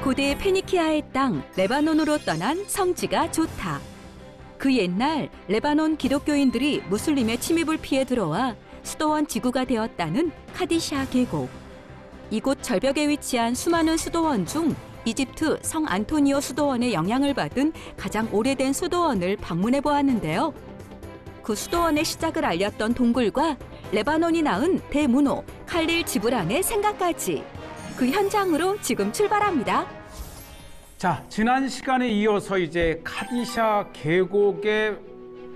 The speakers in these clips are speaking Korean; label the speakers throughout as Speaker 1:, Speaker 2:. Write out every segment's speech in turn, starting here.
Speaker 1: 고대 페니키아의 땅 레바논으로 떠난 성지가 좋다. 그 옛날 레바논 기독교인들이 무슬림의 침입을 피해 들어와 수도원 지구가 되었다는 카디샤 계곡. 이곳 절벽에 위치한 수많은 수도원 중 이집트 성 안토니오 수도원의 영향을 받은 가장 오래된 수도원을 방문해 보았는데요. 그 수도원의 시작을 알렸던 동굴과 레바논이 낳은 대문호 칼릴 지브란의 생각까지 그 현장으로 지금 출발합니다.
Speaker 2: 자, 지난 시간에 이어서 이제 카디샤 계곡의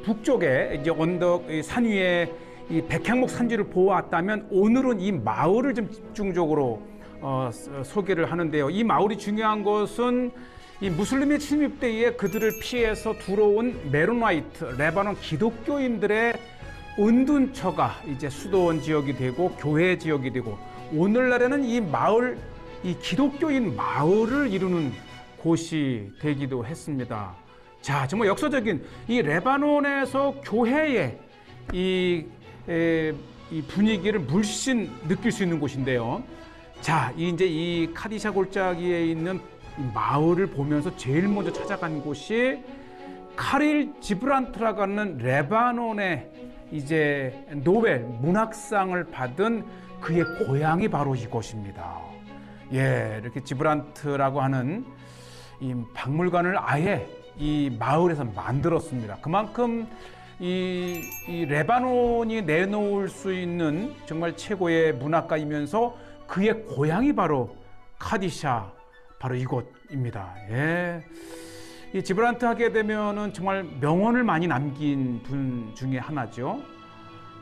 Speaker 2: 북쪽에 이제 언덕 산 위에 이 백향목 산지를 보았다면 오늘은 이 마을을 좀 집중적으로 소개를 하는데요. 이 마을이 중요한 것은 이 무슬림의 침입 때에 그들을 피해서 들어온 메로나이트 레바논 기독교인들의 은둔처가 이제 수도원 지역이 되고 교회 지역이 되고 오늘날에는 이 마을, 이 기독교인 마을을 이루는 곳이 되기도 했습니다. 자, 정말 역사적인 이 레바논에서 교회의 이 분위기를 물씬 느낄 수 있는 곳인데요. 자, 이제 이 카디샤 골짜기에 있는 마을을 보면서 제일 먼저 찾아간 곳이 카릴 지브란트라고 하는 레바논의 이제 노벨 문학상을 받은 그의 고향이 바로 이곳입니다. 예, 이렇게 지브란트라고 하는 이 박물관을 아예 이 마을에서 만들었습니다. 그만큼 이 레바논이 내놓을 수 있는 정말 최고의 문학가이면서 그의 고향이 바로 카디샤, 바로 이곳입니다. 예. 이 지브란트 하게 되면은 정말 명언을 많이 남긴 분 중에 하나죠.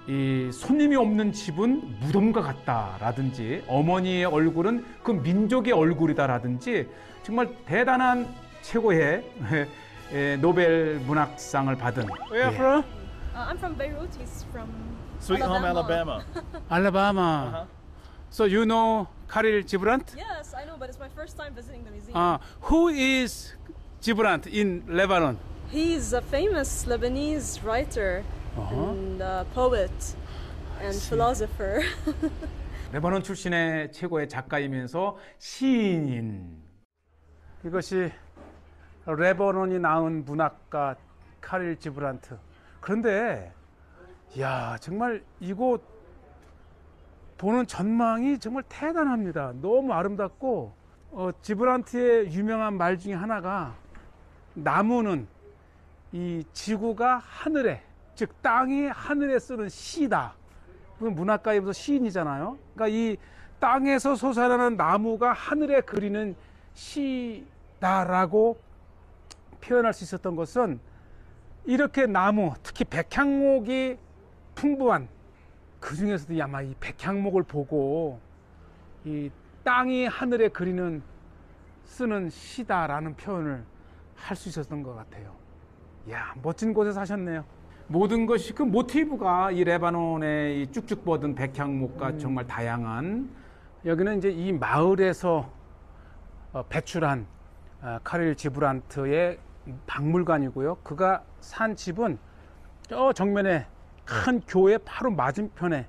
Speaker 2: 이 손님이 없는 집은 무덤과 같다라든지 어머니의 얼굴은 그 민족의 얼굴이다라든지 정말 대단한 최고의 노벨 문학상을 받은.
Speaker 3: Where are you from?
Speaker 4: I'm from Beirut. He's from
Speaker 3: Sweet Home, Alabama.
Speaker 2: 알라바마. So you know Khalil Gibran?
Speaker 4: Yes, I know, but it's my first time visiting the museum.
Speaker 2: Who is Gibran in Lebanon?
Speaker 4: He's a famous Lebanese writer and poet and philosopher.
Speaker 2: 레바논 출신의 최고의 작가이면서 시인인. 이것이 레바논이 낳은 문학가 카릴 지브란트. 그런데 야, 정말 이곳 보는 전망이 정말 대단합니다. 너무 아름답고 지브란트의 유명한 말 중에 하나가 나무는 이 지구가 하늘에, 즉 땅이 하늘에 쓰는 시다. 문학가이면서 시인이잖아요. 그러니까 이 땅에서 솟아나는 나무가 하늘에 그리는 시다라고 표현할 수 있었던 것은 이렇게 나무, 특히 백향목이 풍부한 그 중에서도 아마 이 백향목을 보고 이 땅이 하늘에 그리는 쓰는 시다라는 표현을 할 수 있었던 것 같아요. 이야, 멋진 곳에 사셨네요. 모든 것이 그 모티브가 이 레바논의 이 쭉쭉 뻗은 백향목과 정말 다양한. 여기는 이제 이 마을에서 배출한 카릴 지브란트의 박물관이고요. 그가 산 집은 저 정면에 큰 교회 바로 맞은편에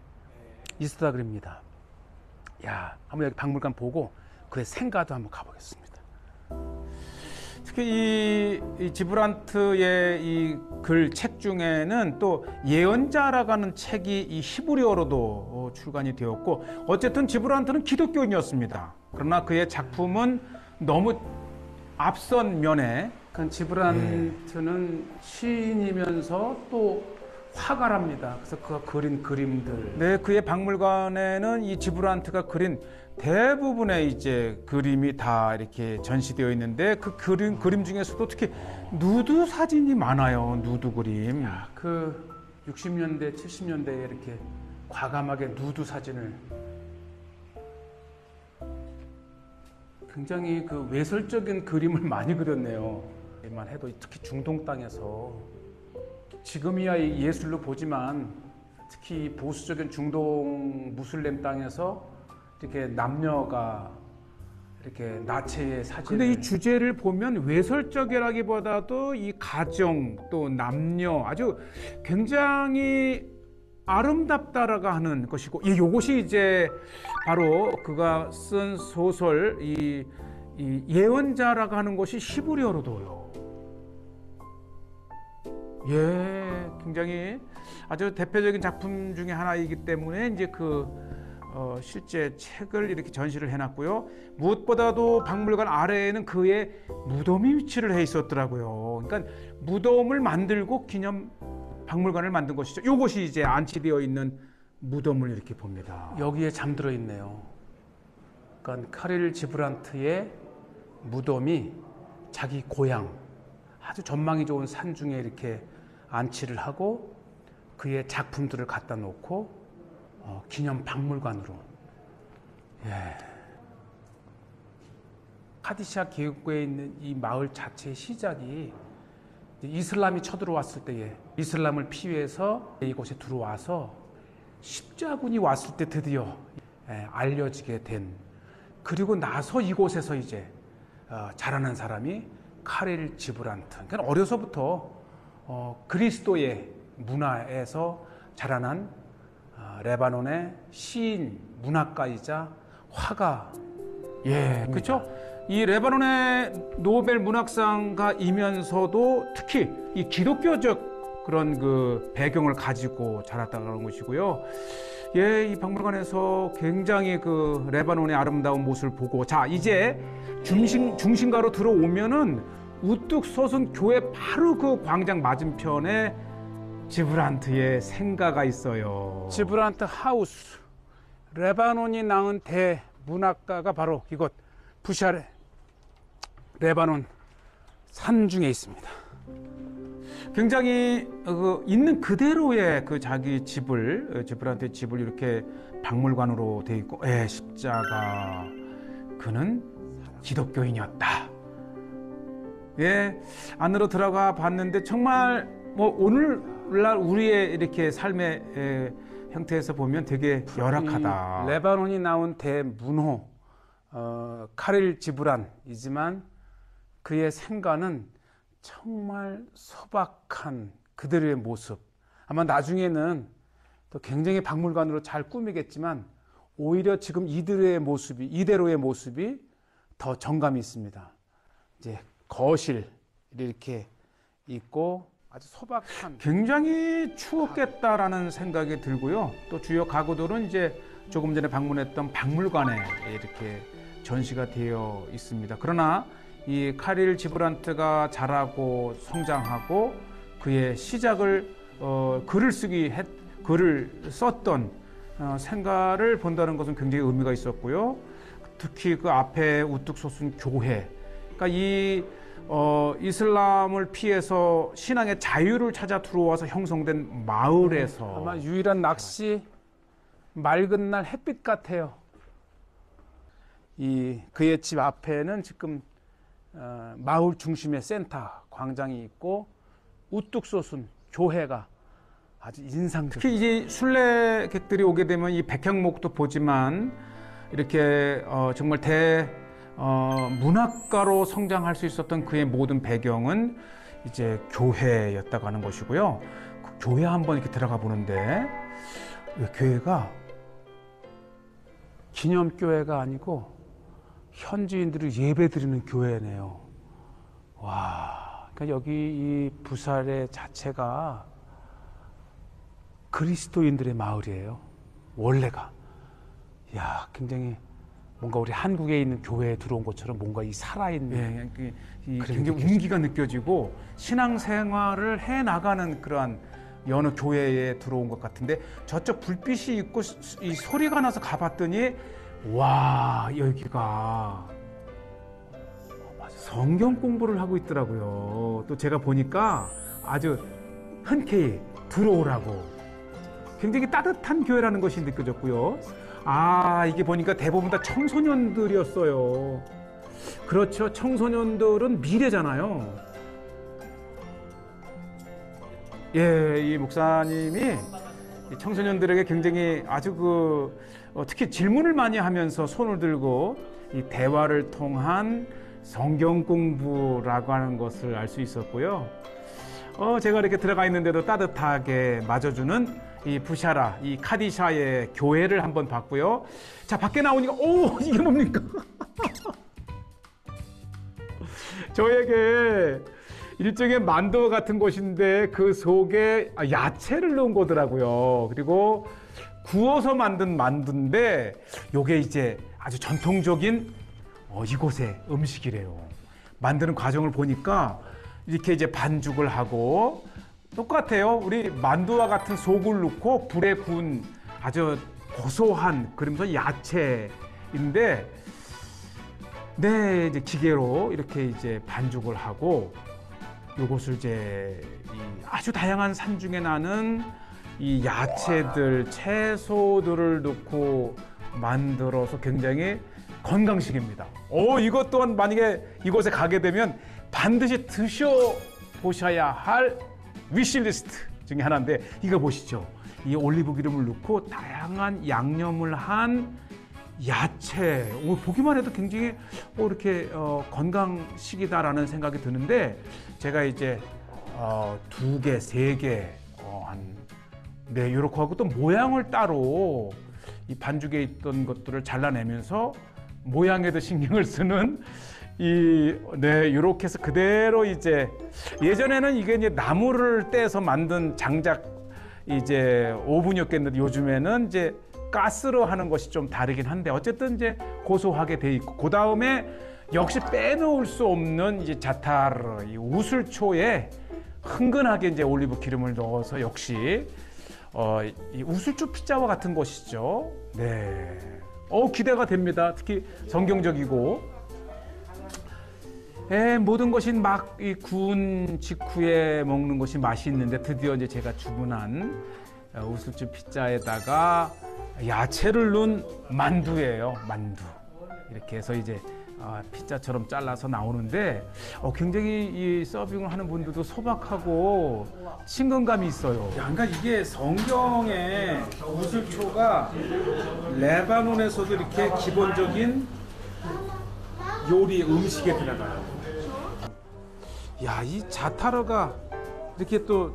Speaker 2: 있었다 그럽니다. 야, 한번 여기 박물관 보고 그의 생가도 한번 가보겠습니다. 특히 이 지브란트의 이 글 책 중에는 또 예언자라고 하는 책이 이 히브리어로도 출간이 되었고, 어쨌든 지브란트는 기독교인이었습니다. 그러나 그의 작품은 너무 앞선 면에 지브란트는 시인이면서 또 화가랍니다. 그래서 그가 그린 그림들. 네, 그의 박물관에는 이 지브란트가 그린 대부분의 이제 그림이 다 이렇게 전시되어 있는데 그 그림 중에서도 특히 누드 사진이 많아요. 누드 그림. 야, 그 60년대, 70년대에 이렇게 과감하게 누드 사진을 굉장히 그 외설적인 그림을 많이 그렸네요. 만 해도 특히 중동 땅에서 지금이야 예술로 보지만 특히 보수적인 중동 무슬림 땅에서 이렇게 남녀가 이렇게 나체의 사진. 근데 이 주제를 보면 외설적이라기보다도 이 가정 또 남녀 아주 굉장히 아름답다라고 하는 것이고, 이것이 이제 바로 그가 쓴 소설 이 이 예언자라고 하는 것이 히브리어로도요. 예, 굉장히 아주 대표적인 작품 중에 하나이기 때문에 이제 실제 책을 이렇게 전시를 해놨고요. 무엇보다도 박물관 아래에는 그의 무덤이 위치를 해 있었더라고요. 그러니까 무덤을 만들고 기념 박물관을 만든 것이죠. 이것이 이제 안치되어 있는 무덤을 이렇게 봅니다. 여기에 잠들어 있네요. 그러니까 카릴 지브란트의 무덤이 자기 고향 아주 전망이 좋은 산 중에 이렇게 안치를 하고 그의 작품들을 갖다 놓고 기념 박물관으로. 예. 카디샤 계곡에 있는 이 마을 자체의 시작이 이슬람이 쳐들어왔을 때에 이슬람을 피해서 이곳에 들어와서 십자군이 왔을 때 드디어 알려지게 된, 그리고 나서 이곳에서 이제 자라난 사람이 카릴 지브란트. 그러니까 어려서부터 그리스도의 문화에서 자라난 레바논의 시인, 문학가이자 화가. 예, 그렇죠. 이 레바논의 노벨 문학상가이면서도 특히 이 기독교적 그런 그 배경을 가지고 자랐다는 것이고요. 예, 이 박물관에서 굉장히 그 레바논의 아름다운 모습을 보고, 자, 이제 중심가로 들어오면은 우뚝 솟은 교회 바로 그 광장 맞은편에 지브란트의 생가가 있어요. 지브란트 하우스. 레바논이 낳은 대문학가가 바로 이곳 부샤레 레바논 산중에 있습니다. 굉장히 있는 그대로의 그 자기 집을, 지브란트의 집을 이렇게 박물관으로 돼 있고, 십자가. 그는 기독교인이었다. 예, 안으로 들어가 봤는데 정말 오늘날 우리의 이렇게 삶의 형태에서 보면 되게 열악하다. 레바논이 나온 대문호 카릴 지브란이지만 그의 생가는 정말 소박한 그들의 모습. 아마 나중에는 또 굉장히 박물관으로 잘 꾸미겠지만 오히려 지금 이대로의 모습이 더 정감이 있습니다. 이제 거실 이렇게 있고 아주 소박한, 굉장히 추웠겠다라는 생각이 들고요. 또 주요 가구들은 이제 조금 전에 방문했던 박물관에 이렇게 전시가 되어 있습니다. 그러나 이 카릴 지브란트가 자라고 성장하고 그의 시작을 글을 썼던 생가를 본다는 것은 굉장히 의미가 있었고요. 특히 그 앞에 우뚝 솟은 교회, 그러니까 이 이슬람을 피해서 신앙의 자유를 찾아 들어와서 형성된 마을에서 아마 유일한 낚시, 맑은 날 햇빛 같아요. 그의 집 앞에는 지금 마을 중심의 센터 광장이 있고 우뚝 솟은 교회가 아주 인상적. 특히 이제 순례객들이 오게 되면 이 백향목도 보지만 이렇게 정말 문학가로 성장할 수 있었던 그의 모든 배경은 이제 교회였다고 하는 것이고요. 그 교회 한번 이렇게 들어가 보는데 교회가 기념교회가 아니고 현지인들이 예배드리는 교회네요. 와, 그러니까 여기 이 부사레 자체가 그리스도인들의 마을이에요. 원래가. 야, 굉장히 뭔가 우리 한국에 있는 교회에 들어온 것처럼 뭔가 이 살아있는, 굉장히 운기가 느껴지고 신앙생활을 해 나가는 그러한 여느 교회에 들어온 것 같은데, 저쪽 불빛이 있고 이 소리가 나서 가봤더니 와, 여기가 성경 공부를 하고 있더라고요. 또 제가 보니까 아주 흔쾌히 들어오라고, 굉장히 따뜻한 교회라는 것이 느껴졌고요. 이게 보니까 대부분 다 청소년들이었어요. 그렇죠. 청소년들은 미래잖아요. 예, 이 목사님이 이 청소년들에게 굉장히 아주 특히 질문을 많이 하면서 손을 들고 이 대화를 통한 성경 공부라고 하는 것을 알 수 있었고요. 제가 이렇게 들어가 있는데도 따뜻하게 맞아주는 이 부샤라, 이 카디샤의 교회를 한번 봤고요. 자, 밖에 나오니까, 이게 뭡니까? 저에게 일종의 만두 같은 곳인데 그 속에 야채를 넣은 거더라고요. 그리고 구워서 만든 만두인데 요게 이제 아주 전통적인 이곳의 음식이래요. 만드는 과정을 보니까 이렇게 이제 반죽을 하고 똑같아요. 우리 만두와 같은 속을 넣고 불에 구운 아주 고소한 그러면서 야채인데 네, 이제 기계로 이렇게 이제 반죽을 하고 요것을 이제 아주 다양한 산중에 나는 이 야채들, 채소들을 넣고 만들어서 굉장히 건강식입니다. 이것 또한 만약에 이곳에 가게 되면 반드시 드셔보셔야 할 위시리스트 중에 하나인데 이거 보시죠. 이 올리브 기름을 넣고 다양한 양념을 한 야채. 보기만 해도 굉장히 이렇게 건강식이다라는 생각이 드는데 제가 이제 2개, 3개 네, 이렇게 하고 또 모양을 따로 이 반죽에 있던 것들을 잘라내면서 모양에도 신경을 쓰는 네, 이렇게 해서 그대로 이제 예전에는 이게 이제 나무를 떼서 만든 장작 이제 오븐이었겠는데 요즘에는 이제 가스로 하는 것이 좀 다르긴 한데 어쨌든 이제 고소하게 돼 있고 그 다음에 역시 빼놓을 수 없는 이제 자타르 이 우슬초에 흥건하게 이제 올리브 기름을 넣어서 역시 이 우슬초 피자와 같은 것이죠. 네. 기대가 됩니다. 특히 성경적이고 모든 것이 막 이 구운 직후에 먹는 것이 맛있는데 드디어 이제 제가 주문한 우슬초 피자에다가 야채를 넣은 만두예요. 만두. 이렇게 해서 이제 피자처럼 잘라서 나오는데 굉장히 이 서빙을 하는 분들도 소박하고 친근감이 있어요. 그러니까 이게 성경에 우슬초가 레바논에서도 이렇게 기본적인 요리 음식에 들어가요. 야, 이 자타르가 이렇게 또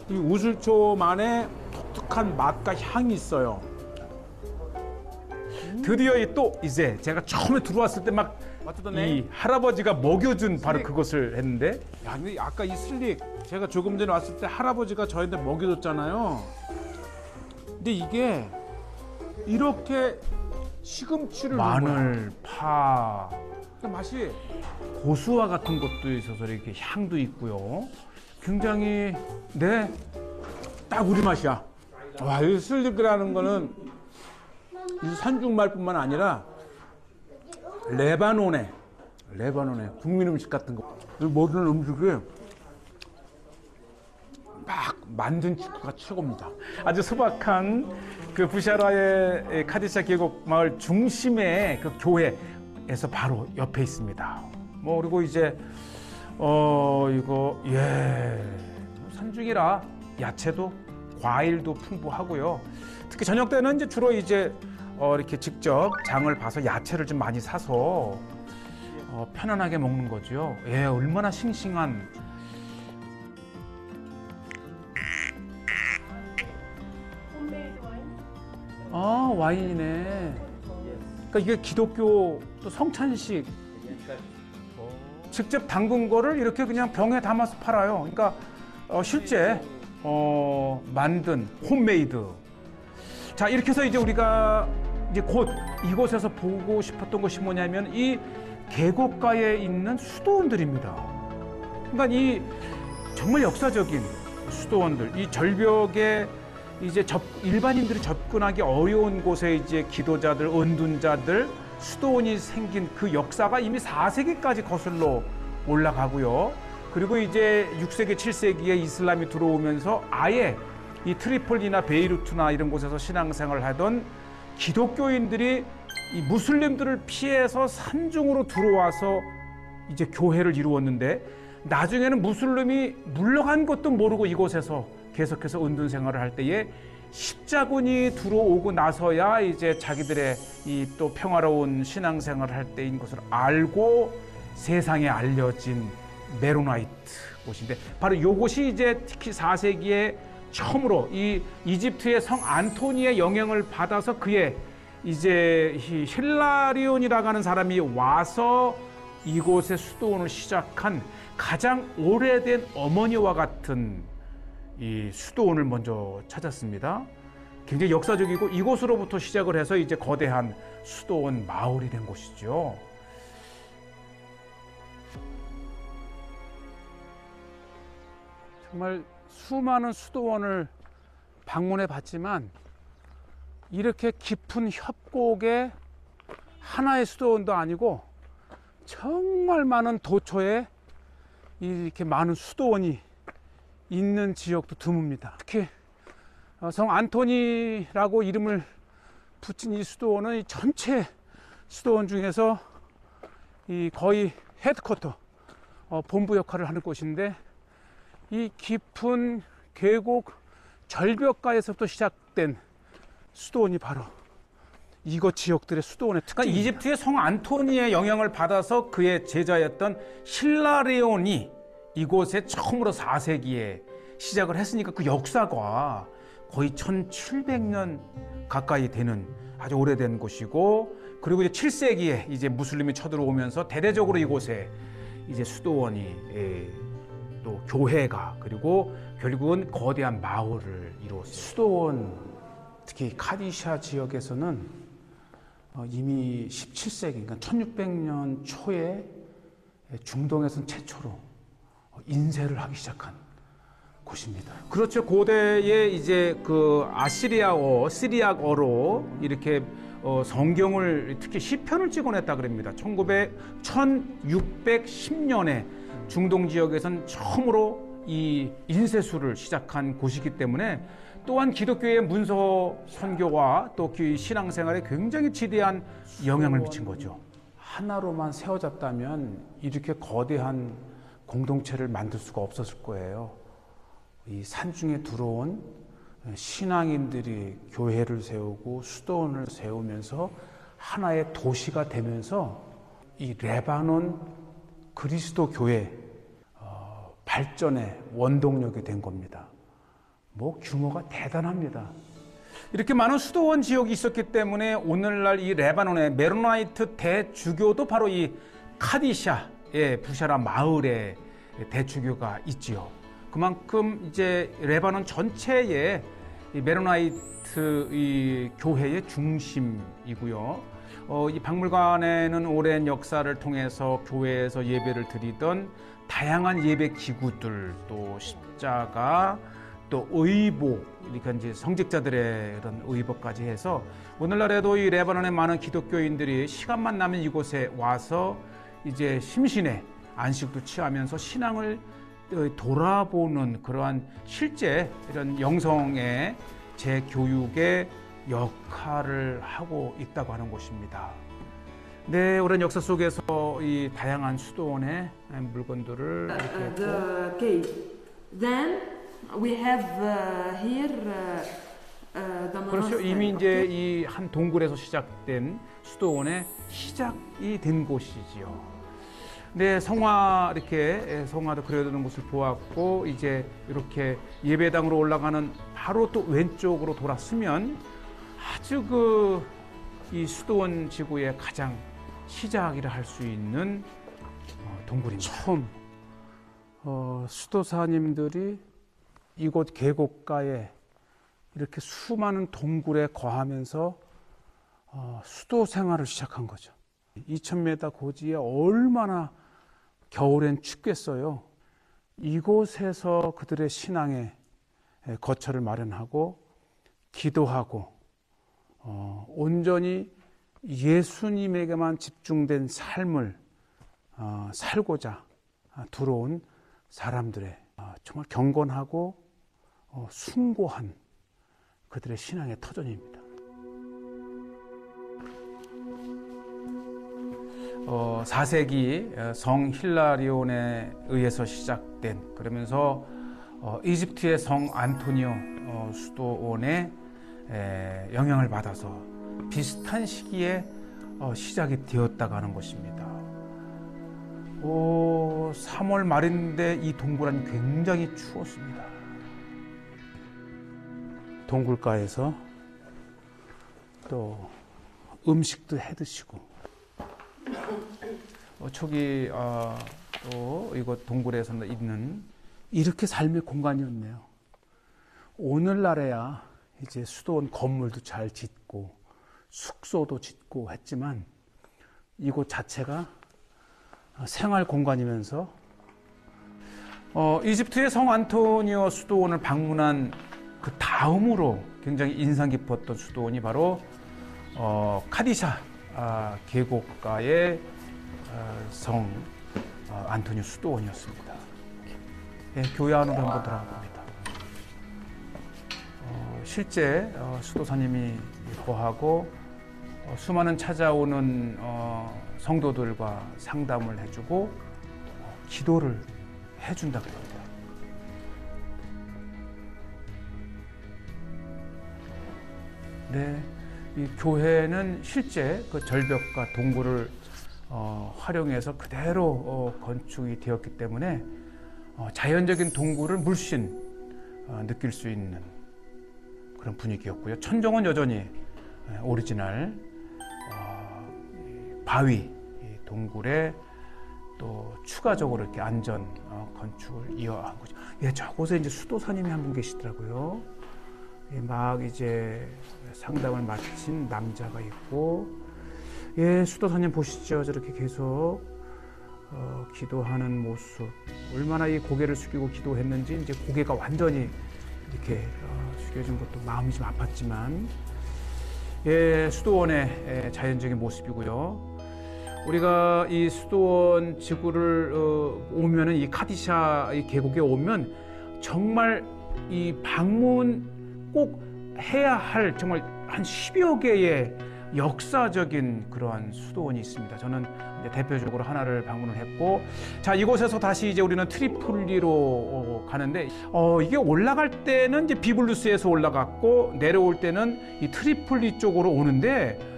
Speaker 2: 이 우슬초만의 독특한 맛과 향이 있어요. 드디어 또 이제 제가 처음에 들어왔을 때 막 이 할아버지가 먹여준 바로 그것을 했는데 근데 아까 이 슬릭 제가 조금 전에 왔을 때 할아버지가 저희한테 먹여줬잖아요. 근데 이게 이렇게 시금치를 마늘, 파 맛이 고수와 같은 것도 있어서 이렇게 향도 있고요. 굉장히 네, 딱 우리 맛이야. 와, 이 슬릭이라는 거는 이 산중말뿐만 아니라 레바논의 국민 음식 같은 거. 모든 음식이 막 만든 직후가 최고입니다. 아주 소박한 그 부샤라의 카디샤 계곡 마을 중심의 그 교회에서 바로 옆에 있습니다. 그리고 이제 이거 산중이라 야채도 과일도 풍부하고요. 특히 저녁 때는 이제 주로 이제 이렇게 직접 장을 봐서 야채를 좀 많이 사서 편안하게 먹는 거죠. 얼마나 싱싱한 와인이네. 그러니까 이게 기독교 또 성찬식 직접 담근 거를 이렇게 그냥 병에 담아서 팔아요. 그러니까 실제 만든 홈메이드. 자, 이렇게 해서 이제 우리가 이제 곧 이곳에서 보고 싶었던 것이 뭐냐면 이 계곡가에 있는 수도원들입니다. 그러니까 이 정말 역사적인 수도원들, 이 절벽에 이제 일반인들이 접근하기 어려운 곳에 이제 기도자들, 은둔자들, 수도원이 생긴 그 역사가 이미 4세기까지 거슬러 올라가고요. 그리고 이제 6세기, 7세기에 이슬람이 들어오면서 아예 이 트리폴리나 베이루트나 이런 곳에서 신앙생활을 하던 기독교인들이 이 무슬림들을 피해서 산중으로 들어와서 이제 교회를 이루었는데 나중에는 무슬림이 물러간 것도 모르고 이곳에서 계속해서 은둔 생활을 할 때에 십자군이 들어오고 나서야 이제 자기들의 이 또 평화로운 신앙생활을 할 때인 것을 알고 세상에 알려진 메로나이트 곳인데 바로 이곳이 이제 특히 4세기에 처음으로 이 이집트의 성 안토니의 영향을 받아서 그의 이제 이 힐라리온이라고 하는 사람이 와서 이곳의 수도원을 시작한 가장 오래된 어머니와 같은 이 수도원을 먼저 찾았습니다. 굉장히 역사적이고 이곳으로부터 시작을 해서 이제 거대한 수도원 마을이 된 곳이죠. 정말 수많은 수도원을 방문해 봤지만 이렇게 깊은 협곡에 하나의 수도원도 아니고 정말 많은 도처에 이렇게 많은 수도원이 있는 지역도 드뭅니다. 특히 성 안토니라고 이름을 붙인 이 수도원은 이 전체 수도원 중에서 이 거의 헤드쿼터, 본부 역할을 하는 곳인데, 이 깊은 계곡 절벽가에서부터 시작된 수도원이 바로 이곳 지역들의 수도원의 특징입니다. 그러니까 이집트의 성 안토니의 영향을 받아서 그의 제자였던 힐라리온이 이곳에 처음으로 4세기에 시작을 했으니까 그 역사가 거의 1700년 가까이 되는 아주 오래된 곳이고, 그리고 이제 7세기에 이제 무슬림이 쳐들어오면서 대대적으로 이곳에 이제 수도원이 또 교회가, 그리고 결국은 거대한 마을을 이루었어요. 수도원, 특히 카디샤 지역에서는 이미 17세기, 그러니까 1600년 초에 중동에서는 최초로 인쇄를 하기 시작한 곳입니다. 그렇죠. 고대에 이제 그 아시리아어, 시리아어로 이렇게 성경을, 특히 시편을 찍어냈다 그럽니다. 1610년에 중동 지역에선 처음으로 이 인쇄술을 시작한 곳이기 때문에, 또한 기독교의 문서 선교와 또 신앙생활에 굉장히 지대한 영향을 미친 거죠. 하나로만 세워졌다면 이렇게 거대한 공동체를 만들 수가 없었을 거예요. 이 산중에 들어온 신앙인들이 교회를 세우고 수도원을 세우면서 하나의 도시가 되면서 이 레바논 그리스도 교회 발전의 원동력이 된 겁니다. 뭐 규모가 대단합니다. 이렇게 많은 수도원 지역이 있었기 때문에 오늘날 이 레바논의 메로나이트 대주교도 바로 이 카디샤의 부샤라 마을에 대주교가 있지요. 그만큼 이제 레바논 전체의 이 메로나이트 이 교회의 중심이고요. 이 박물관에는 오랜 역사를 통해서 교회에서 예배를 드리던 다양한 예배 기구들, 또 십자가, 또 의복, 이렇게 이제 성직자들의 이런 의복까지 해서 오늘날에도 이 레바논의 많은 기독교인들이 시간만 나면 이곳에 와서 이제 심신의 안식도 취하면서 신앙을 돌아보는 그러한 실제 이런 영성의 재교육의 역할을 하고 있다고 하는 곳입니다. 네, 오랜 역사 속에서 이 다양한 수도원의 물건들을 이렇게
Speaker 5: the cave. Then we have here the
Speaker 2: 그렇죠.
Speaker 5: monastery.
Speaker 2: 이미 이제 이 한 동굴에서 시작된 수도원의 시작이 된 곳이지요. 네, 성화, 이렇게 성화도 그려두는 곳을 보았고, 이제 이렇게 예배당으로 올라가는 바로 또 왼쪽으로 돌았으면 아주 이 수도원 지구의 가장 시작이라 할 수 있는 동굴입니다. 처음 수도사님들이 이곳 계곡가에 이렇게 수많은 동굴에 거하면서 수도 생활을 시작한 거죠. 2000m 고지에 얼마나 겨울엔 춥겠어요. 이곳에서 그들의 신앙의 거처를 마련하고 기도하고 온전히 예수님에게만 집중된 삶을 살고자 들어온 사람들의 정말 경건하고 숭고한 그들의 신앙의 터전입니다. 4세기 성 힐라리온에 의해서 시작된, 그러면서 이집트의 성 안토니오 수도원의 영향을 받아서 비슷한 시기에 시작이 되었다고 하는 것입니다. 3월 말인데 이 동굴은 굉장히 추웠습니다. 동굴가에서 또 음식도 해 드시고 초기 또 이곳 동굴에서 있는 이렇게 삶의 공간이었네요. 오늘날에야 이제 수도원 건물도 잘 짓고 숙소도 짓고 했지만 이곳 자체가 생활 공간이면서 이집트의 성 안토니오 수도원을 방문한 그 다음으로 굉장히 인상 깊었던 수도원이 바로 카디샤 계곡가의 성 안토니오 수도원이었습니다. 예, 교회 안으로 한번 들어가 봅니다. 실제 수도사님이 거하고 수많은 찾아오는 성도들과 상담을 해주고 기도를 해준다 그럽니다. 네, 이 교회는 실제 그 절벽과 동굴을 활용해서 그대로 건축이 되었기 때문에 자연적인 동굴을 물씬 느낄 수 있는 그런 분위기였고요. 천정은 여전히 오리지널 바위 동굴에 또 추가적으로 이렇게 안전 건축을 이어한 거죠. 예, 저곳에 이제 수도사님이 한 분 계시더라고요. 예, 막 이제 상담을 마친 남자가 있고, 예, 수도사님 보시죠. 저렇게 계속 기도하는 모습. 얼마나 이 고개를 숙이고 기도했는지 이제 고개가 완전히 이렇게 숙여진 것도 마음이 좀 아팠지만, 예, 수도원의 자연적인 모습이고요. 우리가 이 수도원 지구를 오면은 이 카디샤 이 계곡에 오면 정말 이 방문 꼭 해야 할 정말 한 10여 개의 역사적인 그러한 수도원이 있습니다. 저는 이제 대표적으로 하나를 방문을 했고, 자, 이곳에서 다시 이제 우리는 트리폴리로 가는데, 이게 올라갈 때는 이제 비블루스에서 올라갔고 내려올 때는 이 트리폴리 쪽으로 오는데,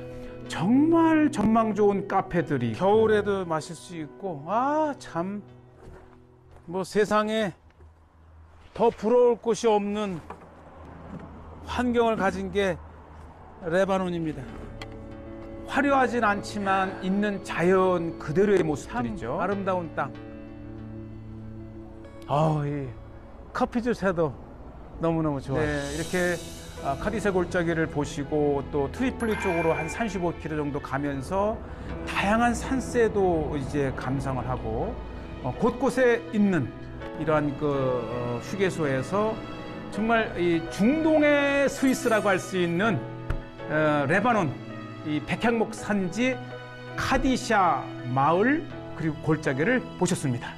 Speaker 2: 정말 전망 좋은 카페들이 겨울에도 마실 수 있고, 참 뭐 세상에 더 부러울 곳이 없는 환경을 가진 게 레바논입니다. 화려하진 않지만 있는 자연 그대로의 모습들이죠. 아름다운 땅. 이 커피숍 새도 너무너무 좋아요. 네, 이렇게 카디샤 골짜기를 보시고 또 트리폴리 쪽으로 한 35km 정도 가면서 다양한 산세도 이제 감상을 하고 곳곳에 있는 이러한 그 휴게소에서 정말 이 중동의 스위스라고 할 수 있는 레바논 이 백향목 산지 카디샤 마을 그리고 골짜기를 보셨습니다.